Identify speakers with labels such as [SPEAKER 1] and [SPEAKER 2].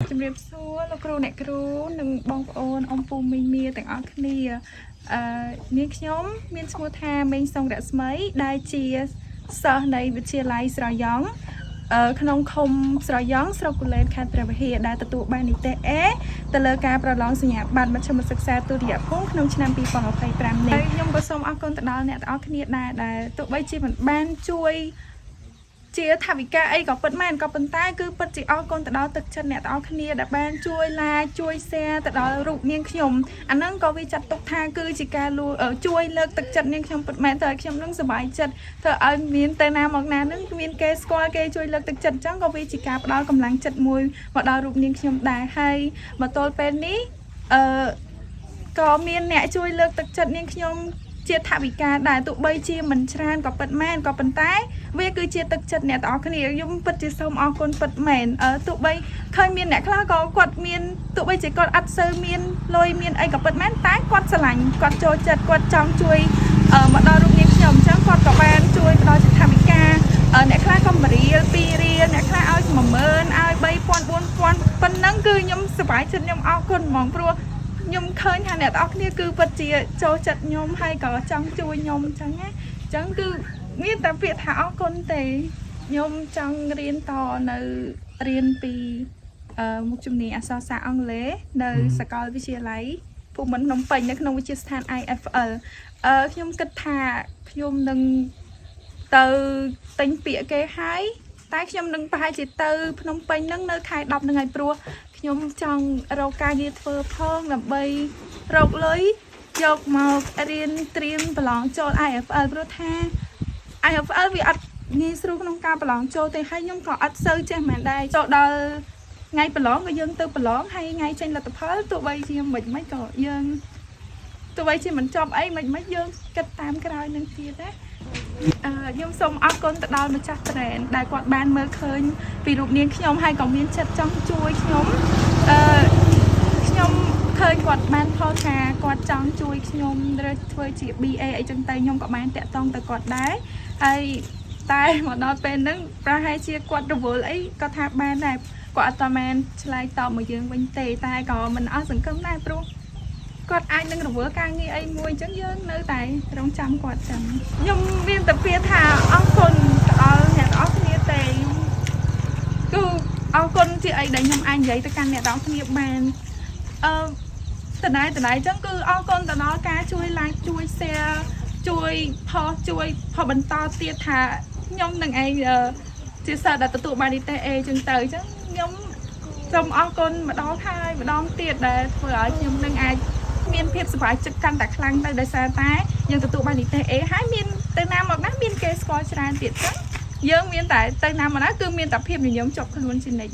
[SPEAKER 1] ជំរាបសួរលោកគ្រូអ្នកគ្រូនិងបងប្អូនអ៊ំពូមីមីទាំងអស់គ្នានាងខ្ញុំមានឈ្មោះថាមេងសុងរស្មីដែលជាសិស្សនៃវិទ្យាល័យស្រយ៉ង់ក្នុងឃុំស្រយ៉ង់ស្រុកគូលែនខេត្តព្រះវិហារដែលទទួលបាននីតិអេទៅលើការប្រឡងសញ្ញាបត្រមជ្ឈមសិក្សាទុតិយភូមិក្នុងឆ្នាំ2025នេះខ្ញុំក៏សូមអរគុណទៅដល់អ្នកទាំងអស់គ្នាដែលទោះបីជាមិនបានជួយជាថាវិការអីក៏ពិតមែនក៏ប៉ុន្តែគឺពិតជាអរគុណទៅដល់ទឹកចិត្តអ្នកទាំងអស់គ្នាដែលបានជួយ like ជួយ share ទៅដល់រូបនាងខ្ញុំអាហ្នឹងក៏វាចាត់ទុកថាគឺជាការជួយលើកទឹកចិត្តនាងខ្ញុំពិតមែនទៅឲ្យខ្ញុំនឹងសប្បាយចិត្តធ្វើឲ្យមានទៅណាមកណានឹងមានគេស្គាល់គេជួយលើកទឹកចិត្តអញ្ចឹងក៏វាជាការផ្ដល់កម្លាំងចិត្តមួយមកដល់រូបនាងខ្ញុំដែរហើយមកទល់ពេលនេះក៏មានអ្នកជួយលើកទឹកចិត្តនាងខ្ញុំជាថវិកាដែរទោះបីជាមិនច្រើនក៏ពិតមែនក៏ប៉ុន្តែវាគឺជាទឹកចិត្តអ្នកទាំងអស់គ្នាខ្ញុំពិតជាសូមអរគុណពិតមែនទោះបីឃើញមានអ្នកខ្លះក៏គាត់មានទោះបីជាគាត់អត់សូវមានលុយមានអីក៏ពិតមែនតែគាត់ស្រឡាញ់គាត់ចូលចិត្តគាត់ចង់ជួយមកដល់រូបនាងខ្ញុំអញ្ចឹងគាត់ក៏បានជួយផ្ដល់ជាថវិកាអ្នកខ្លះក៏1រៀល2រៀលអ្នកខ្លះឲ្យ10000ឲ្យ3000 4000ប៉ុណ្ណឹងគឺខ្ញុំសប្បាយចិត្តខ្ញុំអរគុណហ្មងព្រោះខ្ញុំឃើញថាអ្នកទាំងអស់គ្នាគឺពិតជាចូលចិត្តខ្ញុំហើយក៏ចង់ជួយខ្ញុំអញ្ចឹងណាអញ្ចឹងគឺមានតែពាក្យថាអរគុណទេខ្ញុំចង់រៀនតនៅរៀនពីមុខជំនាញអក្សរសាស្ត្រអង់គ្លេសនៅសាកលវិទ្យាល័យភូមិន្ទភ្នំពេញនៅក្នុងវិទ្យាស្ថាន IFL ខ្ញុំគិតថាខ្ញុំនឹងទៅទិញពាក្យគេហើយតែខ្ញុំនឹងប្រហែលជាទៅភ្នំពេញនឹងនៅខែ10ហ្នឹងហើយព្រោះខ្ញុំចង់រកការងារធ្វើផងដើម្បីរកលុយយកមករៀនត្រៀមប្រឡងចូល IFL ព្រោះថា IFL វាអត់ងាយស្រួលក្នុងការប្រឡងចូលទេហើយខ្ញុំក៏អត់សូវចេះមែនដែរចូលដល់ថ្ងៃប្រឡងក៏យើងទៅប្រឡងហើយថ្ងៃចេញលទ្ធផលទោះបីជាមិនក៏យើងទោះបីជាមិនចប់អីមិនយើងគិតតាមក្រោយនឹងទៀតណាខ្ញុំសូមអរគុណទៅដល់ម្ចាស់ត្រេនដែលគាត់បានមើលឃើញពីរូបនាងខ្ញុំហើយក៏មានចិត្តចង់ជួយខ្ញុំខ្ញុំឃើញគាត់បានផុសថាគាត់ចង់ជួយខ្ញុំឬធ្វើជា BA អីចឹងទៅខ្ញុំក៏បានតាក់ទងទៅគាត់ដែរហើយតែមកដល់ពេលហ្នឹងប្រហែលជាគាត់រវល់អីគាត់ថាបានដែរគាត់អត់បានឆ្លើយតបមកយើងវិញទេតែក៏មិនអស់សង្ឃឹមដែរព្រោះគាត់អាចនឹងរវល់ការងារអីមួយអញ្ចឹងយើងនៅតែរងចាំគាត់ចឹងខ្ញុំមានតែពាក្យថាអរគុណដល់អ្នកទាំងអស់គ្នាទេគឺអរគុណជាអីដែលខ្ញុំអាចនិយាយទៅកាន់អ្នកទាំងអស់គ្នាបានតណៃអញ្ចឹងគឺអរគុណទៅដល់ការជួយ like ជួយ share ជួយផុសជួយផុសបន្តទៀតថាខ្ញុំនឹងឯងជាសិស្សដែលទទួលបាននីតិអេចឹងទៅអញ្ចឹងខ្ញុំសូមអរគុណម្ដងហើយម្ដងទៀតដែលធ្វើឲ្យខ្ញុំនឹងអាចមានភាពសប្បាយចិត្តកាន់តែខ្លាំងទៅដោយសារតែយើងទទួលបាននីតិអេហើយមានទៅណាមកណាមានគេស្គាល់ច្រើនទៀតចឹងយើងមានតែទៅណាមកណាគឺមានតែភាពញញឹមជាប់ខ្លួនជានិច្ច